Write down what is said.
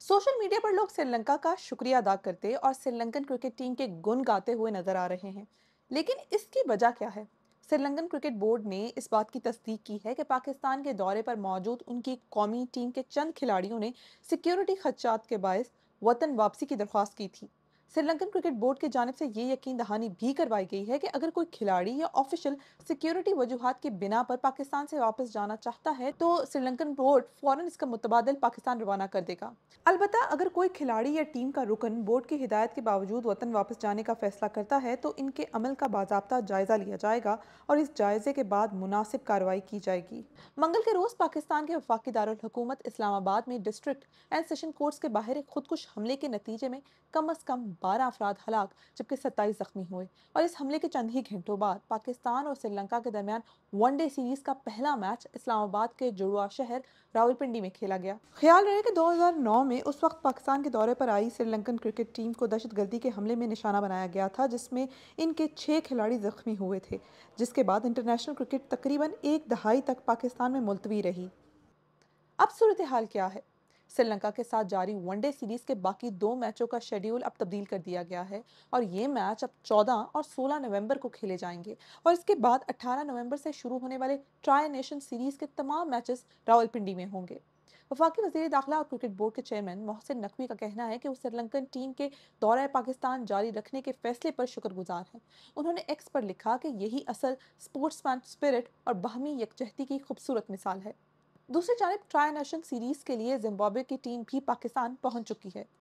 Social media पर लोग श्रीलंका का शुक्रिया अदा करते और श्रीलंकन क्रिकेट टीम के गुण गाते हुए नजर आ रहे हैं। लेकिन इसकी वजह क्या है? श्रीलंकन क्रिकेट बोर्ड ने इस बात की तस्दीक की है कि पाकिस्तान के दौरे पर मौजूद उनकी कौमी टीम के चंद खिलाड़ियों ने सिक्योरिटी खदशात के बायस वतन वापसी की दरख्वास्त की थी। श्रीलंकन क्रिकेट बोर्ड की जानिब से ये यकीन दहानी भी करवाई गई है कि अगर कोई खिलाड़ी या ऑफिशियल सिक्योरिटी वजूहात की बिना पर पाकिस्तान से वापस जाना चाहता है तो श्रीलंकन बोर्ड फौरन इसका मुतबादल पाकिस्तान रवाना कर देगा। अलबत्ता अगर कोई खिलाड़ी या टीम का रुकन बोर्ड की हिदायत के बावजूद वतन वापस जाने का फैसला करता है तो इनके अमल का बाज़ाब्ता जायजा लिया जाएगा और इस जायजे के बाद मुनासिब कार्रवाई की जाएगी। मंगल के रोज पाकिस्तान के वफाकी दारुल हुकूमत इस्लामाबाद में डिस्ट्रिक्ट एंड सेशन कोर्ट्स के बाहर एक खुदकुश हमले के नतीजे में कम अज कम 12 अफराद हलाक जबकि 27 जख्मी हुए। और इस हमले के चंद ही घंटों बाद पाकिस्तान और श्रीलंका के दरमियान वनडे सीरीज का पहला मैच इस्लामाबाद के जुड़वा शहर रावलपिंडी में खेला गया। ख्याल रहे कि 2009 में उस वक्त पाकिस्तान के दौरे पर आई श्रीलंकन क्रिकेट टीम को दहशतगर्दी के हमले में निशाना बनाया गया था जिसमें इनके 6 खिलाड़ी जख्मी हुए थे, जिसके बाद इंटरनेशनल क्रिकेट तकरीबन एक दहाई तक पाकिस्तान में मुलतवी रही। अब सूरत हाल क्या है? श्रीलंका के साथ जारी वनडे सीरीज के बाकी 2 मैचों का शेड्यूल अब तब्दील कर दिया गया है और ये मैच अब 14 और 16 नवंबर को खेले जाएंगे। और इसके बाद 18 नवंबर से शुरू होने वाले ट्राई नेशन सीरीज के तमाम मैचेस रावलपिंडी में होंगे। वफाकी वजीर दाखिला और क्रिकेट बोर्ड के चेयरमैन मोहसिन नकवी का कहना है कि वो श्रीलंकन टीम के दौरे पाकिस्तान जारी रखने के फैसले पर शुक्रगुजार हैं। उन्होंने एक्स पर लिखा कि यही असल स्पोर्ट्समैन स्पिरिट और बाहमी यकजहती की खूबसूरत मिसाल है। दूसरी जानब ट्राई नेशन सीरीज के लिए जिम्बाब्वे की टीम भी पाकिस्तान पहुंच चुकी है।